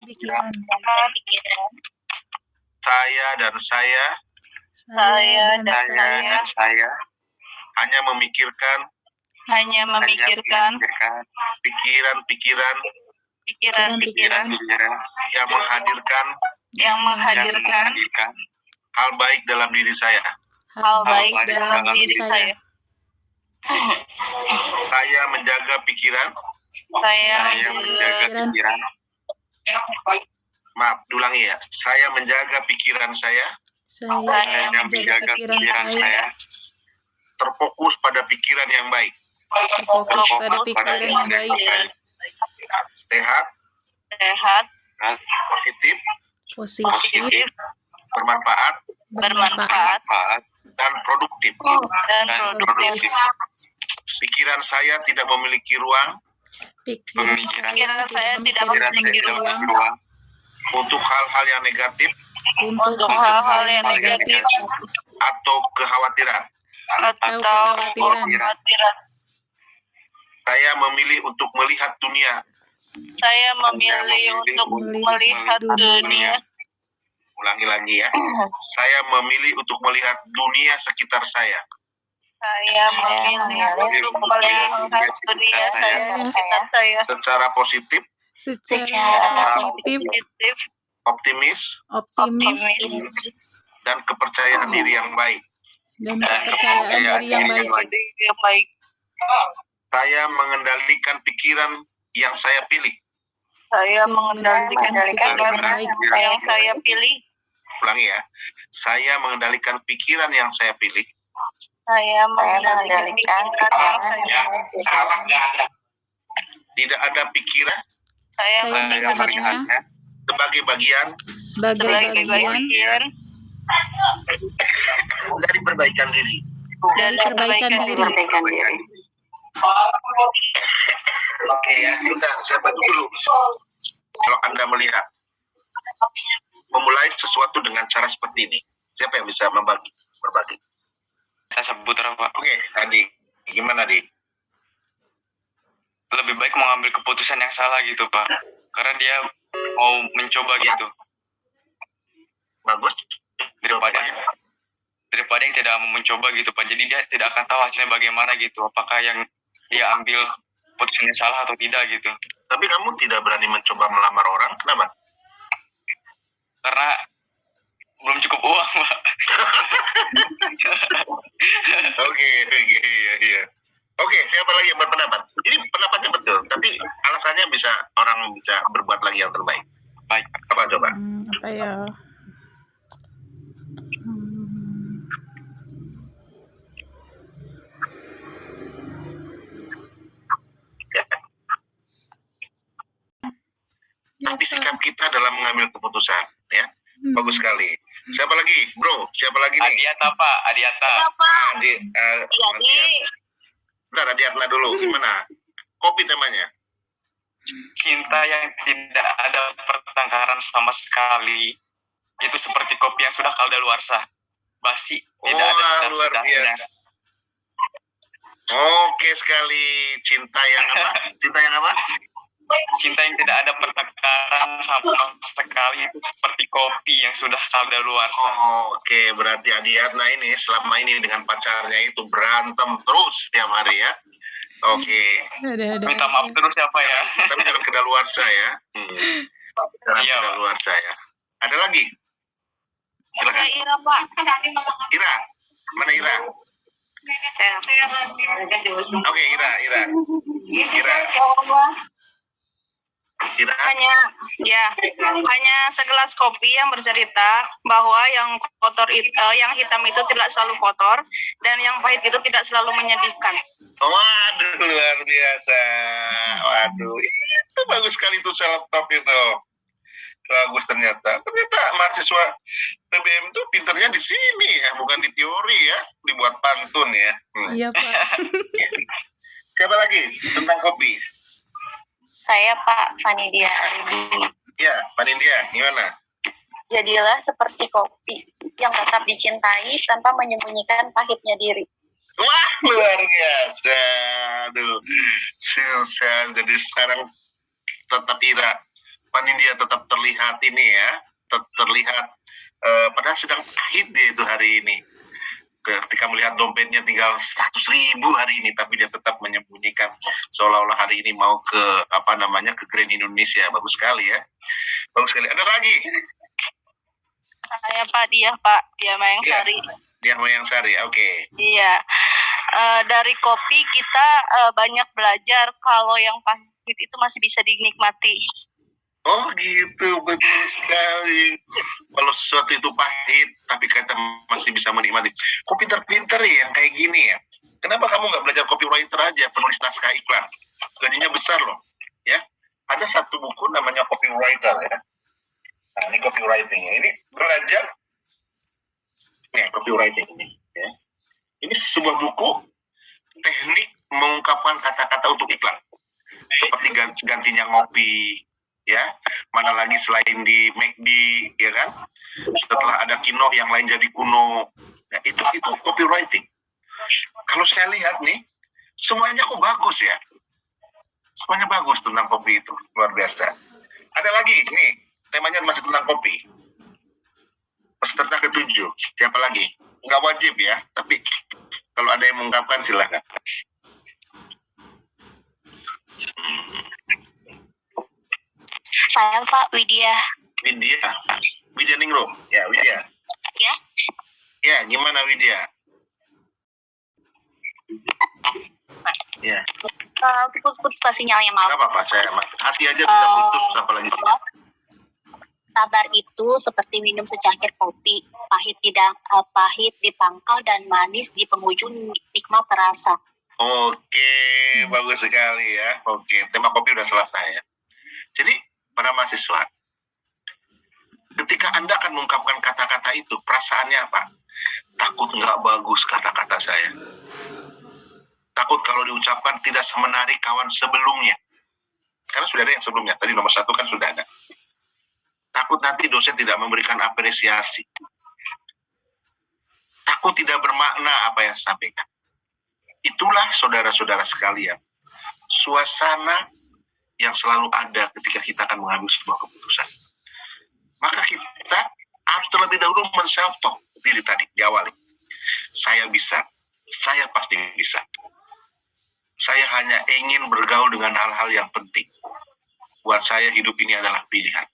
pikiran. Saya dan saya hanya memikirkan pikiran-pikiran yang menghadirkan hal baik dalam diri saya. Saya menjaga pikiran. Maaf, ulangi ya. Saya menjaga pikiran saya. Saya menjaga pikiran saya. Terfokus pada pikiran yang baik. Sehat. Positif. Bermanfaat. Dan produktif. Pikiran saya tidak memiliki ruang. Untuk hal-hal yang negatif. Atau kekhawatiran. Saya memilih untuk melihat dunia. Ulangi lagi ya. Saya memilih untuk melihat dunia sekitar saya. Secara positif. Optimis. Dan kepercayaan diri yang baik. Saya mengendalikan pikiran yang saya pilih. Ulangi ya. Saya mengendalikan pikiran yang saya pilih. Tidak ada pikiran. Sebagai bagian dari perbaikan diri. Oke ya, sudah saya bantu dulu. Kalau Anda melihat memulai sesuatu dengan cara seperti ini, siapa yang bisa berbagi? Kita sebut apa? Oke, Adi, gimana Di? Lebih baik mengambil keputusan yang salah gitu Pak, karena dia mau mencoba gitu. Bagus. Daripada yang tidak mau mencoba gitu Pak, jadi dia tidak akan tahu hasilnya bagaimana gitu, apakah yang dia ambil keputusannya salah atau tidak gitu. Tapi kamu tidak berani mencoba melamar orang, kenapa? Karena belum cukup uang Pak. Oke, iya. Oke, siapa lagi yang berpendapat? Ini pendapatnya betul, tapi alasannya orang bisa berbuat lagi yang terbaik. Baik. Apa coba? Apa ya? Tapi sikap kita dalam mengambil keputusan, ya. Bagus sekali. Siapa lagi, bro? Siapa lagi nih? Adiata Pak, Adiata. Bentar, Adiatna dulu. Gimana? Kopi temanya. Cinta yang tidak ada pertengkaran sama sekali. Itu seperti kopi yang sudah kadaluarsa. Basi, tidak ada sedap-sedapnya. Oke sekali. Cinta yang apa? Cinta yang tidak ada pertengkaran sama sekali, itu seperti kopi yang sudah kadaluarsa. Oke, berarti Adiatna ini selama ini dengan pacarnya itu berantem terus setiap hari ya. Oke. Minta maaf terus siapa ya? Tapi jangan kadaluarsa ya. Jangan kadaluarsa ya. Ada lagi? Silakan. Ira Pak. Ira, mana Ira? Oke, Ira. Hanya segelas kopi yang bercerita bahwa yang hitam itu tidak selalu kotor dan yang pahit itu tidak selalu menyedihkan. Waduh, luar biasa. Waduh, itu bagus sekali tuh seleb-top itu. Bagus ternyata mahasiswa PBM tuh pinternya di sini ya, bukan di teori ya, dibuat pantun ya. Iya Pak. Siapa lagi tentang kopi? Saya Pak Fanidia Aridi. Ya, Fanidia, gimana? Jadilah seperti kopi yang tetap dicintai tanpa menyembunyikan pahitnya diri. Wah, luar biasa. Aduh, susah. Jadi sekarang tetap Ira Nindya tetap terlihat ini ya, terlihat padahal sedang pahit dia itu hari ini. Ketika melihat dompetnya tinggal 100.000 hari ini, tapi dia tetap menyembunyikan seolah-olah hari ini mau ke ke Grand Indonesia. Bagus sekali ya, bagus sekali. Ada lagi? Saya Pak Dia Mayang-Sari. Dia Mayang-Sari, oke. Iya. Dari kopi kita banyak belajar kalau yang pahit itu masih bisa dinikmati. Oh gitu, betul sekali. Kalau sesuatu itu pahit, tapi kita masih bisa menikmati. Kok pinter-pinter ya yang kayak gini ya? Kenapa kamu nggak belajar copywriter aja, penulis naskah iklan? Gajinya besar loh, ya. Ada satu buku namanya Copywriter ya. Nah, ini copywriting ya. Ini belajar, nih copywriting ini. Ya. Ini sebuah buku teknik mengungkapkan kata-kata untuk iklan. Seperti gantinya ngopi, ya, mana lagi selain di McD, ya kan? Setelah ada kino yang lain jadi kuno. Nah, itu copywriting. Kalau saya lihat nih, semuanya kok bagus ya. Semuanya bagus tentang kopi itu, luar biasa. Ada lagi nih, temanya masih tentang kopi. Peserta ke-7, siapa lagi? Nggak wajib ya, tapi kalau ada yang mengungkapkan silakan. Saya Pak Widya. Widya Ningrum. Ya, Widya. Ya. Ya, gimana Widya? Ya. Putus sinyalnya, maaf. Nggak apa-apa, saya hati aja bisa putus, apa lagi sih? Sabar itu seperti minum secangkir kopi, pahit di pangkal dan manis di penghujung, nikmat terasa. Oke, bagus sekali ya. Oke, tema kopi udah selesai ya. Jadi, para mahasiswa, ketika Anda akan mengungkapkan kata-kata itu, perasaannya apa? Takut nggak bagus kata-kata saya. Takut kalau diucapkan tidak semenarik kawan sebelumnya. Karena sudah ada yang sebelumnya. Tadi nomor 1 kan sudah ada. Takut nanti dosen tidak memberikan apresiasi. Takut tidak bermakna apa yang saya sampaikan. Itulah saudara-saudara sekalian, suasana yang selalu ada ketika kita akan mengambil sebuah keputusan. Maka kita harus terlebih dahulu men-self-talk diri tadi, diawali. Saya bisa, saya pasti bisa. Saya hanya ingin bergaul dengan hal-hal yang penting. Buat saya hidup ini adalah pilihan.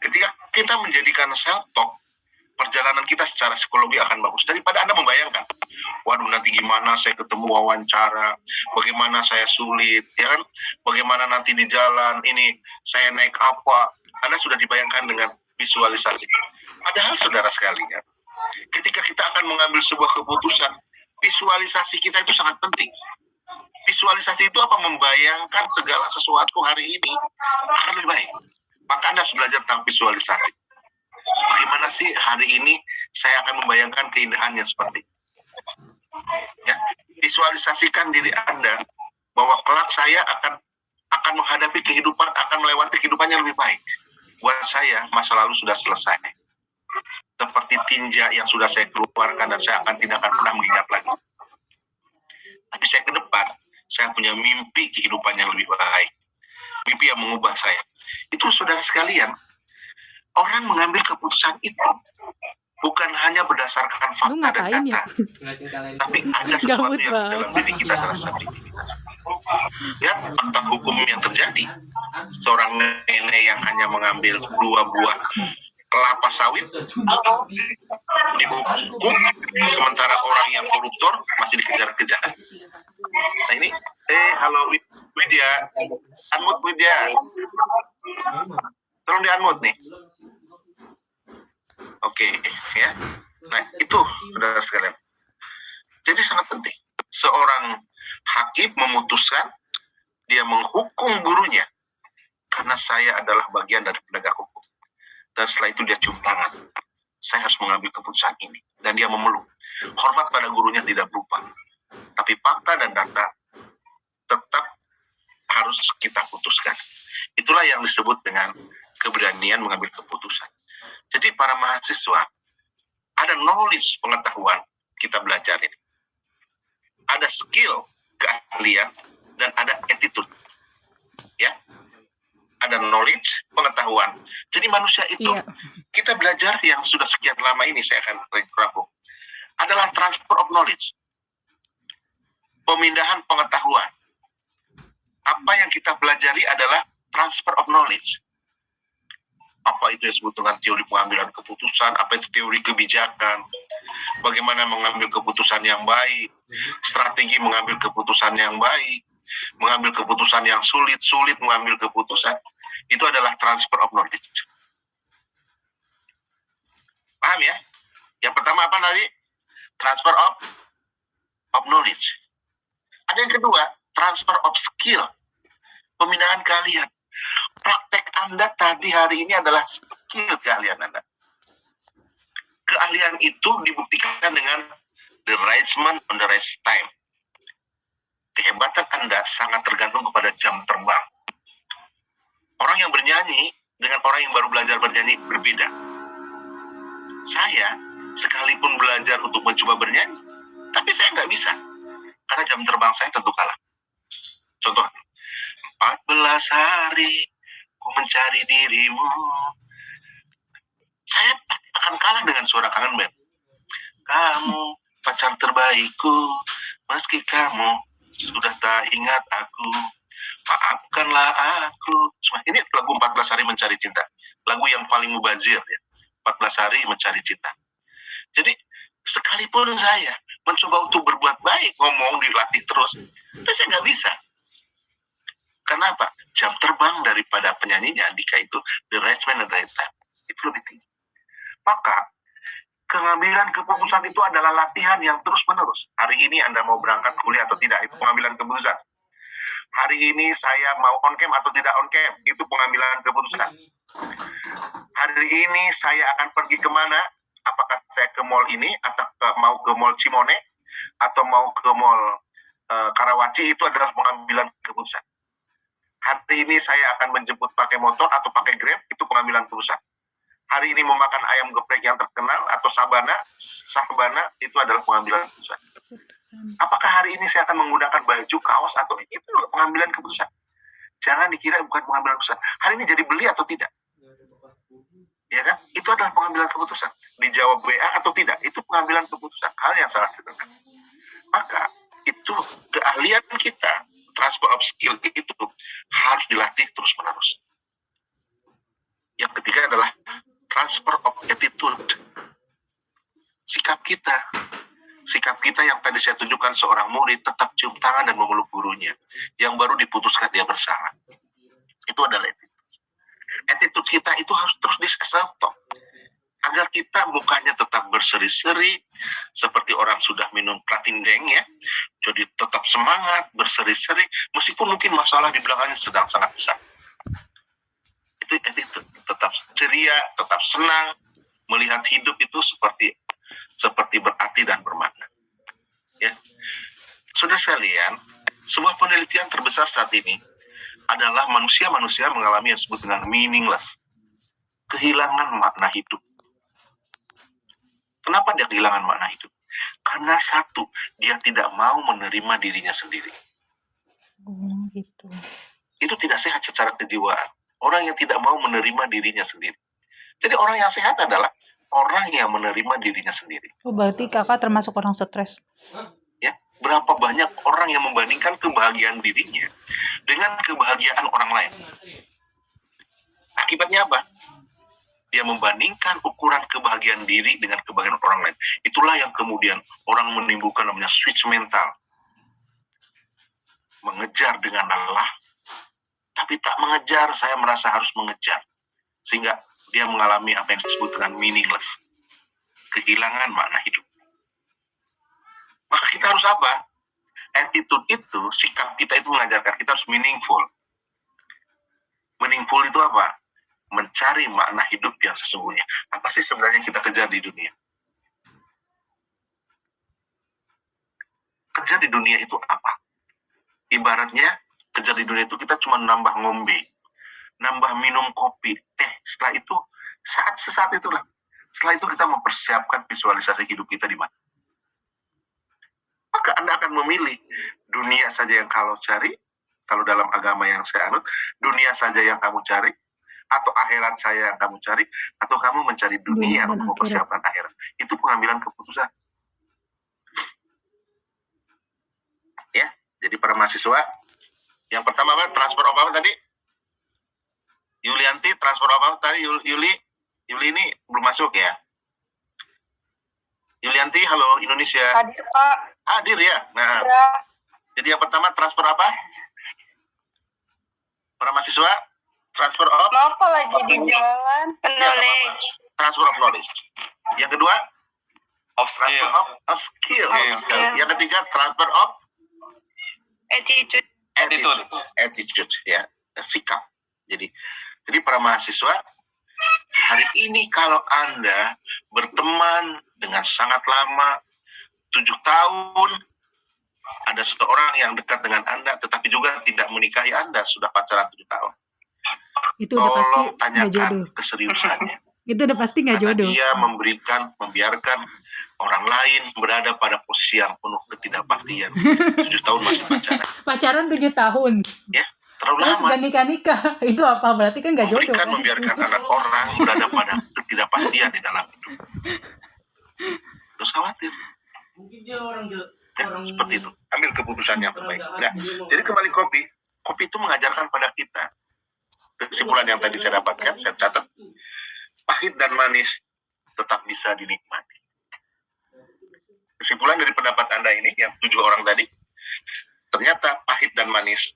Ketika kita menjadikan self-talk, perjalanan kita secara psikologi akan bagus. Daripada Anda membayangkan, waduh nanti gimana saya ketemu wawancara, bagaimana saya sulit, ya kan? Bagaimana nanti di jalan ini saya naik apa? Anda sudah dibayangkan dengan visualisasi. Padahal saudara sekalian, ketika kita akan mengambil sebuah keputusan, visualisasi kita itu sangat penting. Visualisasi itu apa? Membayangkan segala sesuatu hari ini akan lebih baik. Maka Anda harus belajar tentang visualisasi. Bagaimana sih hari ini saya akan membayangkan keindahannya seperti ya, visualisasikan diri Anda bahwa kelak saya akan menghadapi kehidupan, akan melewati kehidupannya lebih baik. Buat saya masa lalu sudah selesai, seperti tinja yang sudah saya keluarkan dan saya tidak akan pernah mengingat lagi. Tapi saya ke depan, saya punya mimpi kehidupan yang lebih baik, mimpi yang mengubah saya. Itu saudara sekalian, orang mengambil keputusan itu bukan hanya berdasarkan fakta dan data, tapi ada sesuatu yang dalam diri kita terasa. Ya, fakta hukum yang terjadi, seorang nenek yang hanya mengambil 2 buah kelapa sawit dihukum, sementara orang yang koruptor masih dikejar-kejar. Nah ini, halo Widya, unmute Widya, tolong di-unmute nih. Oke, ya. Nah, itu saudara sekalian. Jadi sangat penting. Seorang hakim memutuskan, dia menghukum gurunya karena saya adalah bagian dari penegak hukum. Dan setelah itu dia cium tangan. Saya harus mengambil keputusan ini. Dan dia memeluk. Hormat pada gurunya tidak berubah. Tapi fakta dan data tetap harus kita putuskan. Itulah yang disebut dengan keberanian mengambil keputusan. Jadi para mahasiswa, ada knowledge, pengetahuan, kita belajar ini. Ada skill, keahlian, dan ada attitude. Ya. ada knowledge, pengetahuan. Jadi manusia itu, Iya. kita belajar yang sudah sekian lama ini, saya akan rangkum, adalah transfer of knowledge. Pemindahan pengetahuan. Apa yang kita pelajari adalah transfer of knowledge. Apa itu yang disebut dengan teori pengambilan keputusan, apa itu teori kebijakan, bagaimana mengambil keputusan yang baik, strategi mengambil keputusan yang baik, mengambil keputusan yang sulit mengambil keputusan, itu adalah transfer of knowledge. Paham ya? Yang pertama apa tadi? Transfer of knowledge. Ada yang kedua, transfer of skill. Pemindahan keahlian. Praktek Anda tadi hari ini adalah skill keahlian Anda. Keahlian itu dibuktikan dengan the right man on the right time. Kehebatan Anda sangat tergantung kepada jam terbang. Orang yang bernyanyi dengan orang yang baru belajar bernyanyi berbeda. Saya sekalipun belajar untuk mencoba bernyanyi, tapi saya nggak bisa. Karena jam terbang saya tentu kalah. Contoh, 14 hari ku mencari dirimu. Saya akan kalah dengan suara Kangen Band. Kamu pacar terbaikku, meski kamu sudah tak ingat aku, maafkanlah aku. Ini lagu 14 hari mencari cinta. Lagu yang paling mubazir ya. 14 hari mencari cinta. Jadi sekalipun saya mencoba untuk berbuat baik, ngomong dilatih terus, tapi saya nggak bisa. Kenapa? Jam terbang daripada penyanyinya Andika itu the right man at the right time. Itu lebih tinggi. Maka pengambilan keputusan itu adalah latihan yang terus menerus. Hari ini Anda mau berangkat kuliah atau tidak, itu pengambilan keputusan. Hari ini saya mau on cam atau tidak on cam, itu pengambilan keputusan. Hari ini saya akan pergi kemana, apakah saya ke mall ini, atau mau ke mall Cimone, atau mau ke mall Karawaci, itu adalah pengambilan keputusan. Hari ini saya akan menjemput pakai motor atau pakai Grab, itu pengambilan keputusan. Hari ini mau makan ayam geprek yang terkenal atau sahbana, itu adalah pengambilan keputusan. Apakah hari ini saya akan menggunakan baju, kaos, atau itu pengambilan keputusan. Jangan dikira bukan pengambilan keputusan. Hari ini jadi beli atau tidak. Ya kan? Itu adalah pengambilan keputusan. Dijawab WA atau tidak, itu pengambilan keputusan. Hal yang sangat sederhana. Maka itu keahlian kita, transfer of skill itu harus dilatih terus-menerus. Yang ketiga adalah transfer of attitude. Sikap kita yang tadi saya tunjukkan, seorang murid tetap cium tangan dan memeluk gurunya, yang baru diputuskan dia bersalah. Itu adalah attitude. Attitude kita itu harus terus di-self-talk, agar kita mukanya tetap berseri-seri, seperti orang sudah minum Platindeng ya, jadi tetap semangat, berseri-seri, meskipun mungkin masalah di belakangnya sedang sangat besar. Itu attitude, tetap ceria, tetap senang, melihat hidup itu seperti berarti dan bermakna. Ya, sudah sekalian, sebuah penelitian terbesar saat ini adalah manusia mengalami yang disebut dengan meaningless, kehilangan makna hidup. Kenapa dia kehilangan makna hidup? Karena satu, dia tidak mau menerima dirinya sendiri. Gitu. Itu tidak sehat secara kejiwaan. Orang yang tidak mau menerima dirinya sendiri. Jadi orang yang sehat adalah orang yang menerima dirinya sendiri. Oh, berarti kakak termasuk orang stres. Ya, berapa banyak orang yang membandingkan kebahagiaan dirinya dengan kebahagiaan orang lain. Akibatnya apa? Dia membandingkan ukuran kebahagiaan diri dengan kebahagiaan orang lain. Itulah yang kemudian orang menimbulkan namanya switch mental. Mengejar dengan lelah, tapi tak mengejar, saya merasa harus mengejar. Sehingga dia mengalami apa yang disebut dengan meaningless. Kehilangan makna hidup. Maka kita harus apa? Attitude itu, sikap kita itu mengajarkan kita harus meaningful. Meaningful itu apa? Mencari makna hidup yang sesungguhnya. Apa sih sebenarnya yang kita kejar di dunia? Kejar di dunia itu apa? Ibaratnya, kejar di dunia itu kita cuma nambah ngombe, nambah minum kopi, teh. Setelah itu, sesaat itulah. Setelah itu kita mempersiapkan visualisasi hidup kita di mana. Maka Anda akan memilih dunia saja yang kalau cari, kalau dalam agama yang saya anut, dunia saja yang kamu cari, atau akhirat saya yang kamu cari, atau kamu mencari dunia Dunia dan untuk akhirat. mempersiapkan akhirat. Itu pengambilan keputusan. Ya, jadi para mahasiswa, yang pertama apa? Transfer of apa tadi? Yulianti, transfer of apa tadi? Yuli ini belum masuk ya? Yulianti, halo Indonesia. Hadir Pak. Hadir ya? Nah, Ya. jadi yang pertama transfer apa? Para mahasiswa, transfer of Maaf Pak, lagi di jalan. Knowledge. transfer of knowledge. Yang kedua, Of transfer skill. of skill. Skill. Yang ketiga, transfer of Attitude. attitude ya, sikap. Jadi para mahasiswa, hari ini kalau Anda berteman dengan sangat lama, 7 tahun, ada seseorang yang dekat dengan Anda, tetapi juga tidak menikahi Anda, sudah pacaran 7 tahun. Itu udah pasti Tolong nggak jodoh. tanyakan keseriusannya. Itu udah pasti nggak Karena jodoh. dia membiarkan orang lain berada pada posisi yang penuh ketidakpastian. 7 tahun masih pacaran. Pacaran 7 tahun. Ya, terlalu Terus lama. gak nikah-nikah. Itu apa? Berarti kan nggak jodoh. Kan? Membiarkan anak orang berada pada ketidakpastian di dalam hidup. Terus khawatir. Mungkin dia orang Seperti itu. Ambil keputusan yang terbaik. Nah, jadi kembali kopi. Kopi itu mengajarkan pada kita. Kesimpulan yang tadi saya dapatkan, saya catat. Pahit dan manis tetap bisa dinikmati. Kesimpulan dari pendapat Anda ini, yang 7 orang tadi, ternyata pahit dan manis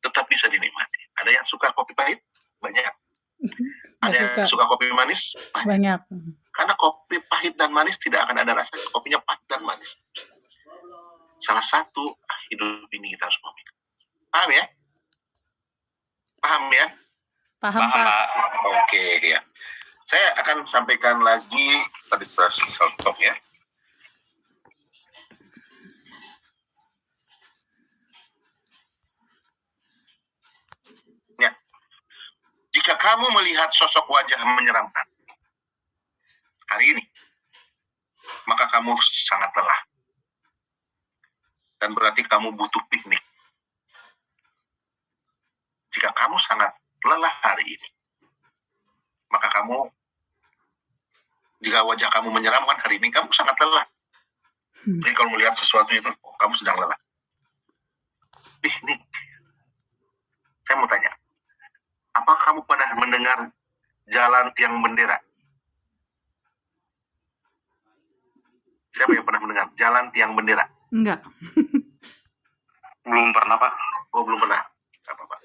tetap bisa dinikmati. Ada yang suka kopi pahit? Banyak. Ada yang suka kopi manis? Banyak. Karena kopi pahit dan manis tidak akan ada rasanya. Kopinya pahit dan manis. Salah satu hidup ini kita harus memilih. Paham ya? Paham ya? Paham, Paham, Pak. Pak. Oke ya. Saya akan sampaikan lagi tadi self-talk ya. Ya. Jika kamu melihat sosok wajah menyeramkan hari ini, maka kamu sangat lelah. Dan berarti kamu butuh piknik. Jika kamu sangat lelah hari ini, maka jika wajah kamu menyeramkan hari ini, kamu sangat lelah. Jadi kalau melihat sesuatu itu, kamu sedang lelah. Piknik. Saya mau tanya, apakah kamu pernah mendengar jalan tiang bendera? Siapa yang pernah mendengar jalan tiang bendera? Enggak. Belum pernah, Pak. Oh, belum pernah. Gak apa-apa.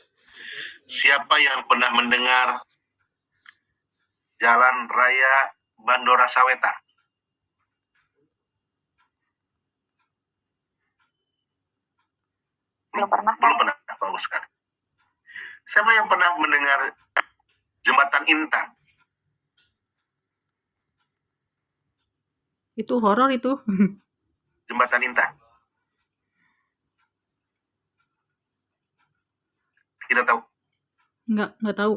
Siapa yang pernah mendengar jalan raya Bandora Sawetan? Belum pernah. Belum pernah. Bagus sekali. Siapa yang pernah mendengar jembatan Intan? Itu horor itu. Jembatan Intan. Tidak tahu. Enggak tahu.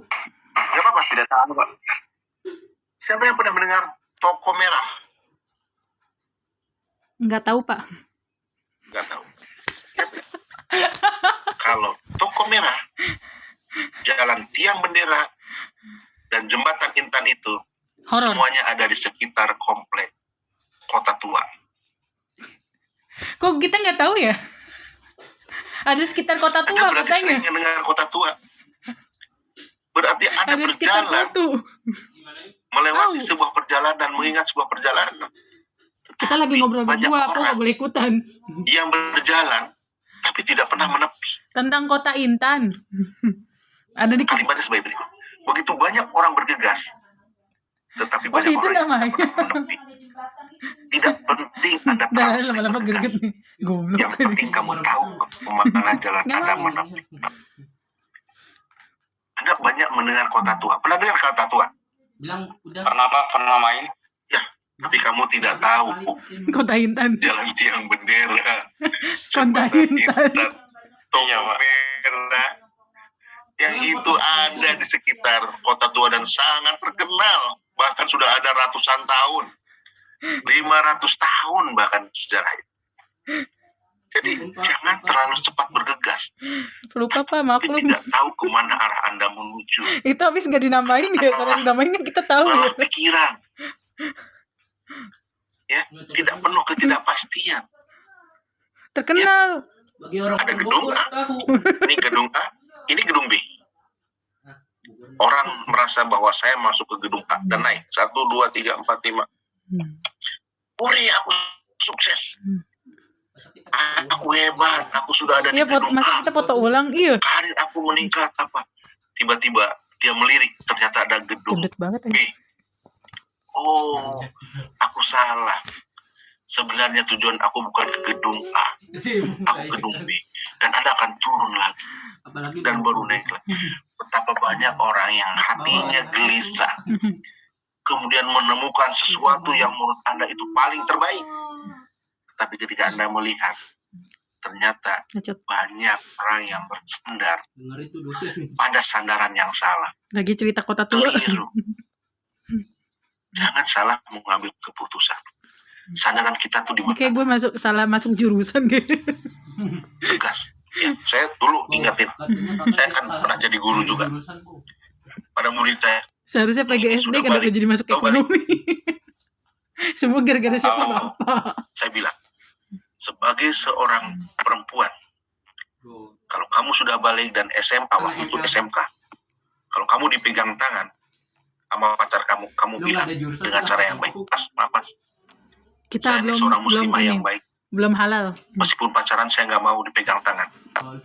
Gak apa-apa. Tidak tahu, Pak. Siapa yang pernah mendengar Toko Merah? Enggak tahu, Pak. Gak tahu. Kalau Toko Merah, jalan tiang bendera, dan jembatan Intan itu Horor. semuanya ada di sekitar komplek Kota Tua. Kok kita nggak tahu ya? Ada sekitar Kota Tua Anda berarti katanya. sering mendengar Kota Tua. Berarti Anda Ada sekitar berjalan Kota. melewati Tahu. sebuah perjalanan, mengingat sebuah perjalanan. Kita lagi ngobrol Banyak berdua, aku orang nggak boleh ikutan. yang berjalan tapi tidak pernah menepi. Tentang Kota Intan. Ada di Kalimatnya sebagai berikut. Begitu banyak orang bergegas, tetapi Oh, banyak itu orang yang namanya. tidak pernah menepi. Tidak penting Anda tahu Dah saya lama-lama bergegas. greget nih. Goblok. Yang penting kamu tahu kemana jalan Nggak Anda mau. menepi. Anda banyak mendengar Kota Tua. Pernah dengar Kota Tua? bilang udah Pernah, Pak. Pernah main. Ya, tapi kamu tidak tahu Kota Intan. jalan tiang bendera, Kota Intan. Toko Iya, Pak. Merah, yang itu ada di sekitar Kota Tua dan sangat terkenal. Bahkan sudah ada ratusan tahun, 500 tahun bahkan sejarah itu. Jadi jangan terlalu cepat bergegas. Lupa Pak, Tapi maklum. tidak tahu kemana arah Anda menuju. Itu habis nggak dinamain ya, kalau dinamain kan kita tahu ya. Malah pikiran. Ya, tidak penuh ketidakpastian. Terkenal. Bagi orang Ada gedung Bogor A. tahu. Ini gedung A, ini gedung B. Orang merasa bahwa saya masuk ke gedung A dan naik 1, 2, 3, 4, 5. Uri, aku sukses. Aku hebat. Aku sudah ada di Iya, gedung masa A. kita foto ulang? Iya. Karir aku meningkat apa? Tiba-tiba dia melirik, ternyata ada gedung Gendut banget B. aja. Oh, aku salah. Sebenarnya tujuan aku bukan ke gedung A, aku ke gedung B. Dan Anda akan turun lagi Apalagi dan baru naik lagi. Betapa banyak orang yang hatinya gelisah, kemudian menemukan sesuatu yang menurut Anda itu paling terbaik. Tapi ketika Anda melihat, ternyata Ngecet. banyak orang yang bersandar dengar itu dosen. pada sandaran yang salah, Lagi cerita kota tua. keliru. Jangan salah mengambil keputusan. Sandaran kita tuh di Ini kayak mana? gue salah masuk jurusan gitu. Tegas. Ya, saya dulu ingatin, saya kan pernah jadi guru juga pada murid saya. Seharusnya PGSD Sudah kenapa balik. jadi masuk Tahu balik. ekonomi. Semua gara-gara siapa Oh. Bapak. Saya bilang, sebagai seorang perempuan, kalau kamu sudah balik dan SMA, waktu itu SMK, kalau kamu dipegang tangan sama pacar kamu bilang dengan cara yang baik, mas, Kita saya ini belum seorang muslimah ini, yang baik. belum halal. Meskipun pacaran saya nggak mau dipegang tangan.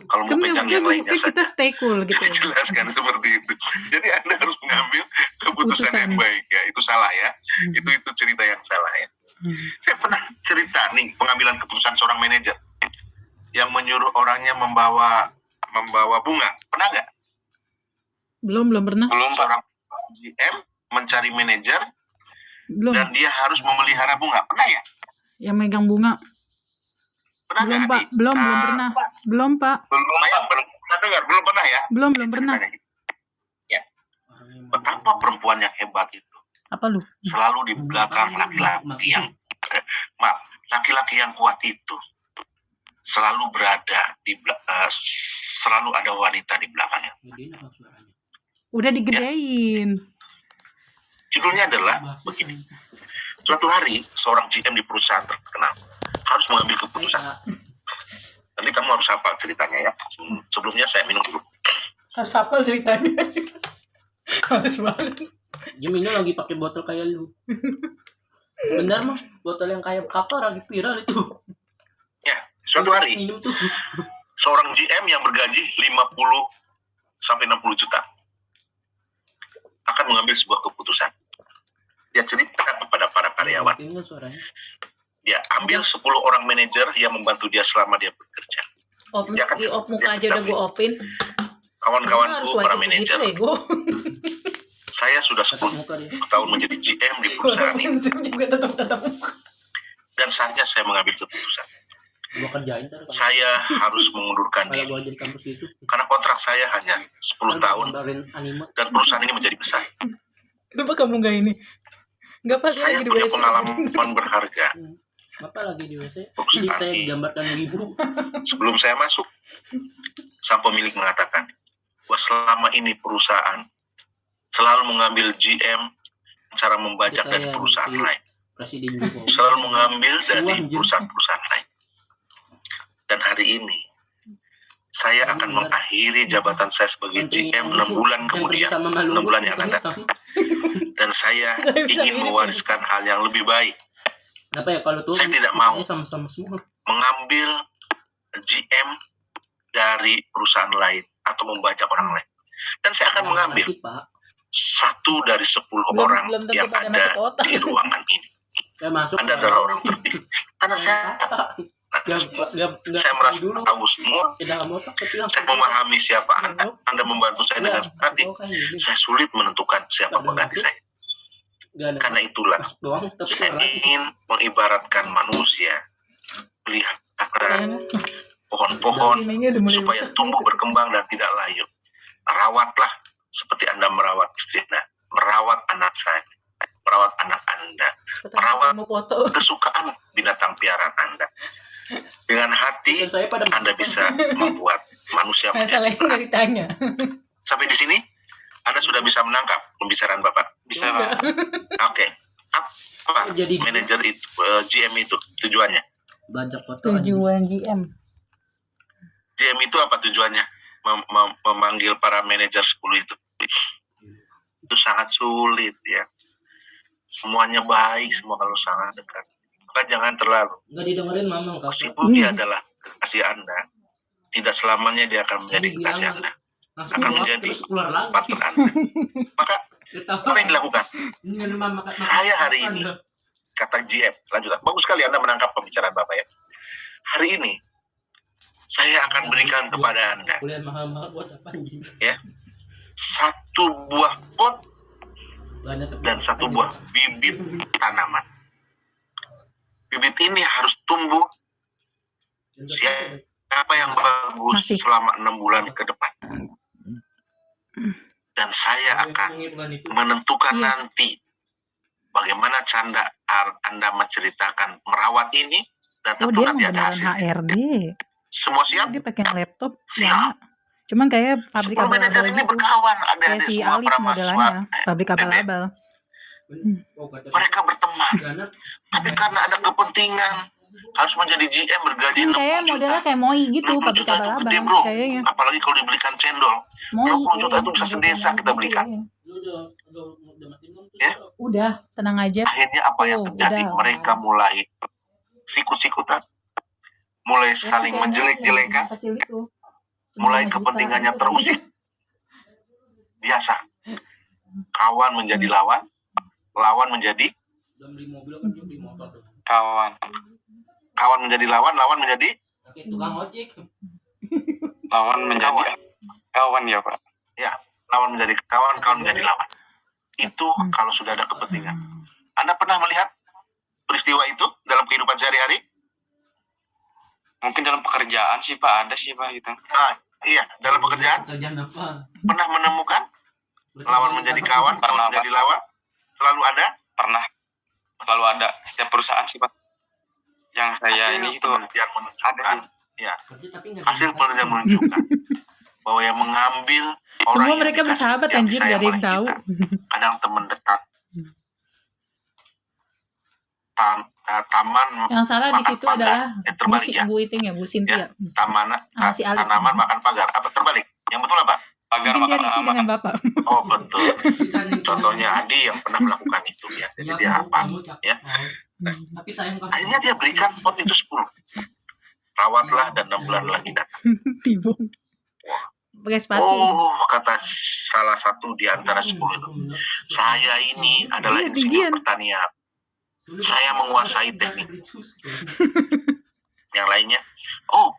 Kalau mau pegang yang lainnya Kan kita saja. stay cool gitu. Jelaskan seperti itu. Jadi Anda harus mengambil keputusan yang Keputusan. baik ya. Itu salah ya. Itu cerita yang salah ya. Saya pernah cerita nih pengambilan keputusan seorang manajer yang menyuruh orangnya membawa bunga. Pernah nggak? Belum pernah. Belum. Seorang GM mencari manajer Belum. dan dia harus memelihara bunga. Pernah ya? Yang megang bunga. Pernah Belum nggak? Pak, Adi? belum pernah. Belum Pak, Belum pernah dengar, belum pernah ya? belum pernah. Ceritanya gitu. Ya. Betapa perempuan yang hebat itu Apa lu? selalu di belakang laki-laki yang laki-laki yang kuat itu selalu berada selalu ada wanita di belakangnya. Udah digedein. Judulnya adalah begini. Suatu hari seorang GM di perusahaan terkenal harus mengambil keputusan. Nanti kamu harus hafal ceritanya ya. Sebelumnya saya minum dulu. Harus hafal ceritanya. Harus banget. Dia minum lagi pakai botol kayak lu. Benar mah, botol yang kayak kapal lagi viral itu. Ya, suatu hari Minum tuh. seorang GM yang bergaji 50 sampai 60 juta akan mengambil sebuah keputusan. Dia cerita kepada para karyawan. Tinggal suaranya. Dia ambil 10 orang manajer yang membantu dia selama dia bekerja. Ya kan, Op muka dia aja udah cerita gue opin. Kawan-kawanku, para wajib manajer, begitu, Ego. saya sudah Tatap 10 muka dia. tahun menjadi GM di perusahaan ini. juga tetap. Dan saatnya saya mengambil keputusan. Gua kerjain ntar kalau Saya harus mengundurkan kalau diri. gua jadi kampus itu. Karena kontrak saya hanya 10 tahun Gambarin anime. dan perusahaan ini menjadi besar. Kenapa kamu nggak ini? Nggak pas Saya lagi di punya WC. pengalaman berharga. Apa lagi di WC? Jadi Perusahaan saya ini. gambarkan ibu. Sebelum saya masuk, sang pemilik mengatakan, bahwa selama ini perusahaan selalu mengambil GM cara membajak Jadi dari kayak perusahaan si- lain. Presiden Jokowi. Selalu mengambil dari Wah, anjir. perusahaan-perusahaan lain. Dan hari ini, saya akan mengakhiri jabatan saya sebagai GM 6 bulan kemudian. 6 bulan yang akan datang. Dan saya Nggak bisa ingin mirip, mewariskan hal yang lebih baik. Kenapa ya kalau tuh Saya tidak mau. sama-sama semua. Mengambil GM dari perusahaan lain atau membajak orang lain. Dan saya akan mengambil Nanti, Pak. 1 dari 10 orang belum tentu yang pada ada masuk otak. di ruangan ini. Saya masuk. Anda adalah orang terpilih. Karena saya merasa tahu semua. Tidak mau tak Saya memahami siapa Anda. Anda membantu saya dengan hati. Saya sulit menentukan siapa pengganti saya. Karena itulah doang tapi saya suara. ingin mengibaratkan manusia pelihara pohon-pohon Ininya udah mulai supaya rusak. tumbuh berkembang dan tidak layu. Rawatlah seperti Anda merawat istri Anda, merawat anak saya, merawat anak Anda, merawat Mau foto. kesukaan binatang piaraan Anda. Dengan hati Dan saya pada Anda bisa membuat manusia Masalahnya menjadi nggak ditanya. Sampai di sini, Anda sudah bisa menangkap pembicaraan Bapak. Bisa Pak. Oke. Apa Jadi- manajer itu, GM itu tujuannya? banyak foto anjing. Tujuan GM. GM itu apa tujuannya? Memanggil para manajer 10 itu. Itu sangat sulit ya. Semuanya baik, semua kalau sangat dekat. Maka jangan terlalu. Nggak didengerin mama kakak. Meskipun dia adalah kekasih Anda, tidak selamanya dia akan menjadi kekasih Anda. Akan menjadi terus keluar lagi. partner Anda. Maka apa yang dilakukan? Dengan mama Saya hari ini, kata GM, lanjutkan. Bagus sekali Anda menangkap pembicaraan Bapak ya. Hari ini, saya akan berikan kepada Anda kuliah mahal-mahal buat apa anjing? ya, satu buah pot Banyak tuh. dan satu buah bibit tanaman. Bibit ini harus tumbuh siapa yang bagus Masih. selama 6 bulan ke depan. Dan saya akan menentukan Iya. nanti bagaimana Anda menceritakan merawat ini dan Oh, tentu dia nanti emang ada beneran hasil. HRD. Semua siap? Dia pakai laptop. Siap. Ya. Cuman kayak pabrik 10 manajer abal-abal ini gitu. berkawan, Kayak adik-adik si semua Alif para modelannya. mahasiswa. Pabrik abal-abal. Mereka berteman, tapi karena ada kepentingan harus menjadi GM bergaji 60 Kayak juta. modelnya kayak Moi gitu, 60 pabrik juta itu abal-abal. gede bro, Kayaknya. apalagi kalau dibelikan cendol. Moi. 60 juta iya, itu bisa model sedesa kayak kita gitu, belikan. iya. Udah mati belum tuh? Ya. Udah, tenang aja. Akhirnya apa yang Oh, terjadi? udah. Mereka mulai sikut-sikutan, mulai saling Kayak Moi menjelek-jelekan, yang kecil itu. Cuma mulai 5 juta. kepentingannya terusik. Biasa. Kawan menjadi lawan, lawan menjadi Udah beli mobil kan dia beli motor tuh. Kawan. kawan menjadi lawan, lawan menjadi Oke, tukang ojek. Lawan menjadi kawan ya Pak. ya, lawan menjadi kawan, kawan menjadi lawan. Itu kalau sudah ada kepentingan. Anda pernah melihat peristiwa itu dalam kehidupan sehari-hari? Mungkin dalam pekerjaan sih Pak, ada sih Pak gitu. Iya, dalam pekerjaan Kerjaan apa? pernah menemukan lawan menjadi kawan, kawan menjadi lawan, selalu ada. Pernah. Selalu ada setiap perusahaan sih Pak. Yang saya Hasil ini itu penelitian menunjukkan, Kerja tapi nggak hasil diminta. penelitian menunjukkan bahwa yang mengambil orang Semua yang mereka dikasih, bersahabat yang anjir, disayang gak ada yang oleh tahu. kita, kadang teman dekat, taman Yang salah di makan situ pagar. adalah Terbalik ya. Bu Iting ya, Bu Cynthia. Taman Si Alif. tanaman makan pagar. Apa terbalik? Yang betul apa? pagar Mungkin dia makan risih aman. dengan Bapak. Oh betul. Ditanya, Contohnya Adi yang pernah melakukan itu ya. Jadi dia apa? Ya. Tapi sayang kamu. Akhirnya dia berikan pot itu 10. Rawatlah dan 6 bulan lagi datang. Tibung. Pakai sepatu. Oh, kata salah satu di antara 10 itu. Saya ini adalah Iya, insinyur tinggian. pertanian. Saya menguasai teknik. Yang lainnya, oh,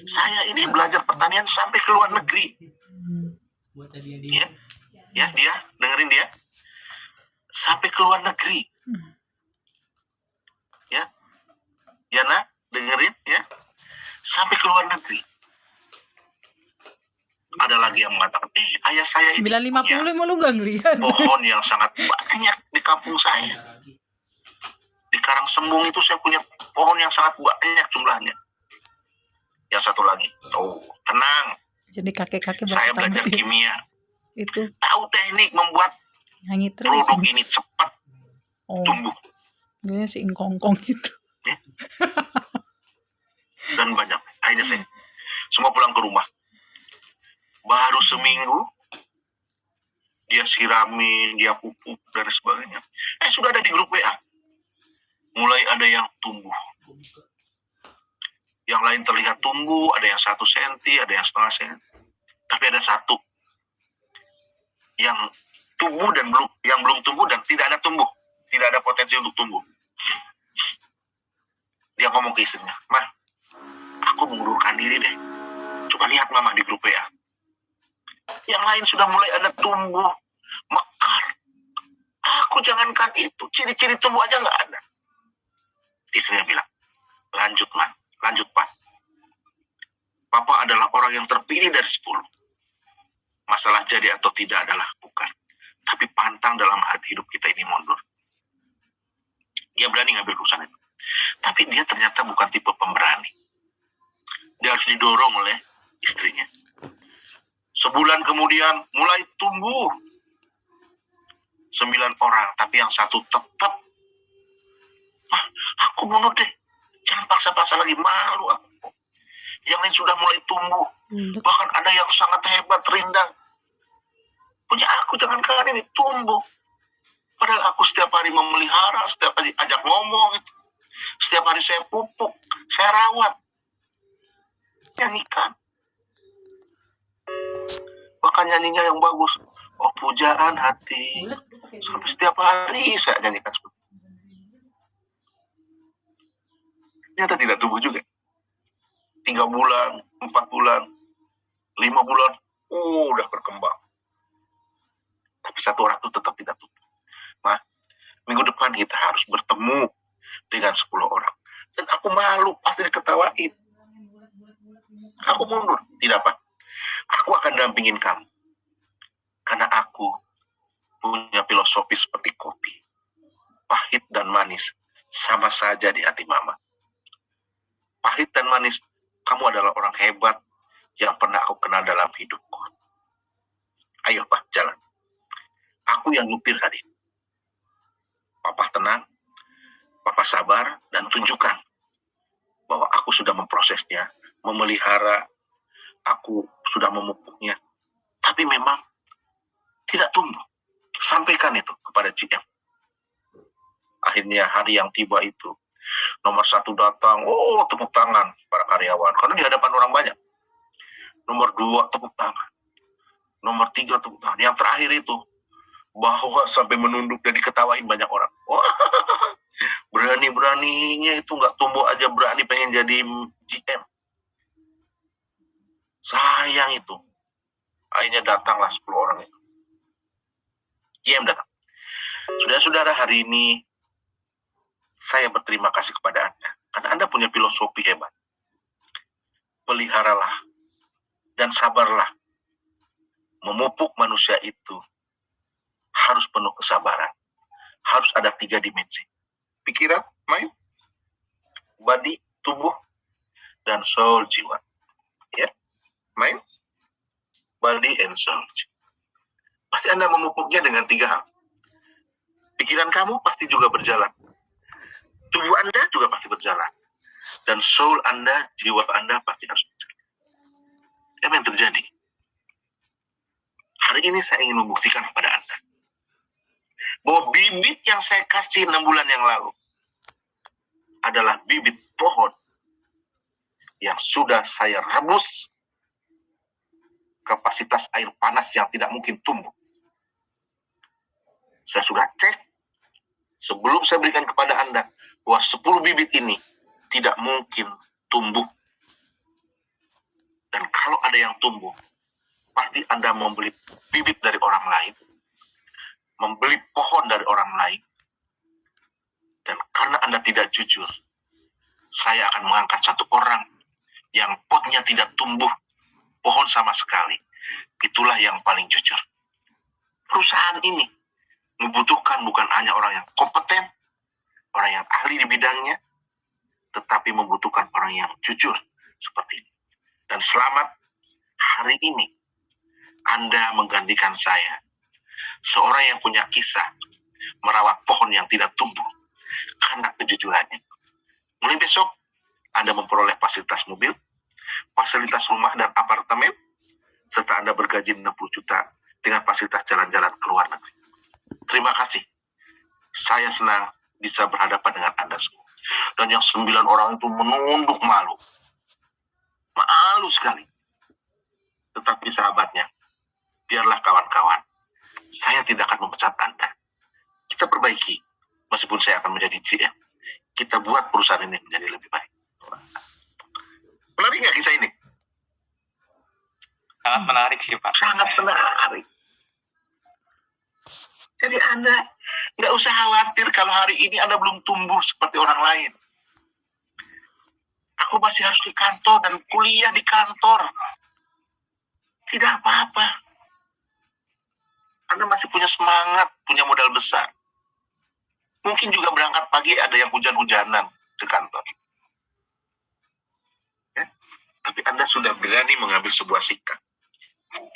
saya ini belajar pertanian sampai ke luar negeri. Buat tadi Ya, ya dia, dengerin dia. Sampai ke luar negeri. Ya, Yana, dengerin ya. Sampai ke luar negeri. Ada lagi yang mengatakan, ayah saya ini 950 emang lu gak ngeliat? pohon yang sangat banyak di kampung saya. Di Karangsembung itu saya punya pohon yang sangat banyak jumlahnya. Yang satu lagi, tenang, Jadi kakek-kakek saya baru belajar tamat ya. kimia. Itu Tahu teknik membuat nyanyi terus. produk ini cepat Oh, tumbuh. dia si ingkongkong itu. Dan banyak. Akhirnya saya semua pulang ke rumah. Baru seminggu dia siramin, dia pupuk dan sebagainya. Sudah ada di grup WA. Mulai ada yang tumbuh. Yang lain terlihat tumbuh, ada yang 1 senti, ada yang setengah senti. Tapi ada satu yang tumbuh dan belum tumbuh dan tidak ada tumbuh, tidak ada potensi untuk tumbuh. Dia ngomong ke istrinya, "Mah, aku mengundurkan diri deh. Coba lihat mama di grup WA. Yang lain sudah mulai ada tumbuh, mekar. Aku jangankan itu, ciri-ciri tumbuh aja nggak ada." Istrinya bilang, lanjut Pak. Papa adalah orang yang terpilih dari 10. Masalah jadi atau tidak adalah bukan. Tapi pantang dalam hidup kita ini mundur. Dia berani ngambil keputusan itu. Tapi dia ternyata bukan tipe pemberani. Dia harus didorong oleh istrinya. Sebulan kemudian mulai tumbuh 9 orang, tapi yang satu tetap, aku mundur deh, jangan paksa-paksa lagi, malu aku. Yang lain sudah mulai tumbuh, bahkan ada yang sangat hebat, rindang. Punya aku jangankan ini tumbuh. Padahal aku setiap hari memelihara, setiap hari ajak ngomong, setiap hari saya pupuk, saya rawat, nyanyikan. Bahkan nyanyinya yang bagus. Oh pujaan hati. Sampai setiap hari saya nyanyikan seperti itu. Ternyata tidak tumbuh juga. 3 bulan, 4 bulan, 5 bulan, udah berkembang. Tapi satu orang itu tetap tidak tumbuh. Nah, minggu depan kita harus bertemu dengan 10 orang. Dan aku malu, pasti diketawain. Aku mundur, tidak apa. Aku akan dampingin kamu. Karena aku punya filosofi seperti kopi. Pahit dan manis sama saja di hati mama. Pahit dan manis, kamu adalah orang hebat yang pernah aku kenal dalam hidupku. Ayo Pak, jalan. Aku yang nyupir hari ini. Papa tenang, Papa sabar, dan tunjukkan bahwa aku sudah memprosesnya, memelihara, aku sudah memupuknya. Tapi memang tidak tumbuh. Sampaikan itu kepada GM. Akhirnya hari yang tiba itu, nomor 1 datang, tepuk tangan para karyawan. Karena di hadapan orang banyak. Nomor 2 tepuk tangan. Nomor 3 tepuk tangan. Yang terakhir itu, bahwa sampai menunduk dan diketawain banyak orang. Wah, berani-beraninya itu nggak tumbuh aja berani pengen jadi GM. Sayang itu. Akhirnya datanglah 10 orang itu. GM datang. Saudara-saudara, hari ini saya berterima kasih kepada Anda. Karena Anda punya filosofi hebat. Peliharalah dan sabarlah. Memupuk manusia itu harus penuh kesabaran. Harus ada 3 dimensi. Pikiran, mind, body, tubuh, dan soul, jiwa. Ya, mind, body, and soul. Pasti Anda memupuknya dengan 3 hal. Pikiran kamu pasti juga berjalan. Tubuh Anda juga pasti berjalan. Dan soul Anda, jiwa Anda pasti harus berjalan. Apa yang terjadi? Hari ini saya ingin membuktikan kepada Anda bahwa bibit yang saya kasih 6 bulan yang lalu adalah bibit pohon yang sudah saya rebus kapasitas air panas yang tidak mungkin tumbuh. Saya sudah cek sebelum saya berikan kepada Anda bahwa 10 bibit ini tidak mungkin tumbuh. Dan kalau ada yang tumbuh, pasti Anda membeli bibit dari orang lain, membeli pohon dari orang lain, dan karena Anda tidak jujur, saya akan mengangkat 1 orang yang potnya tidak tumbuh pohon sama sekali. Itulah yang paling jujur. Perusahaan ini membutuhkan bukan hanya orang yang kompeten, orang yang ahli di bidangnya, tetapi membutuhkan orang yang jujur seperti ini. Dan selamat, hari ini Anda menggantikan saya, seorang yang punya kisah merawat pohon yang tidak tumbuh karena kejujurannya. Mulai besok Anda memperoleh fasilitas mobil, fasilitas rumah dan apartemen, serta Anda bergaji 60 juta dengan fasilitas jalan-jalan ke luar negeri. Terima kasih. Saya senang bisa berhadapan dengan Anda semua. Dan yang 9 orang itu menunduk malu. Malu sekali. Tetapi sahabatnya, biarlah kawan-kawan, saya tidak akan memecat Anda. Kita perbaiki, meskipun saya akan menjadi GM. Kita buat perusahaan ini menjadi lebih baik. Menarik nggak kisah ini? Sangat menarik sih Pak. Sangat menarik. Jadi Anda nggak usah khawatir kalau hari ini Anda belum tumbuh seperti orang lain. Aku masih harus ke kantor dan kuliah di kantor. Tidak apa-apa. Anda masih punya semangat, punya modal besar. Mungkin juga berangkat pagi ada yang hujan-hujanan ke kantor. Ya. tapi Anda sudah berani mengambil sebuah sikap.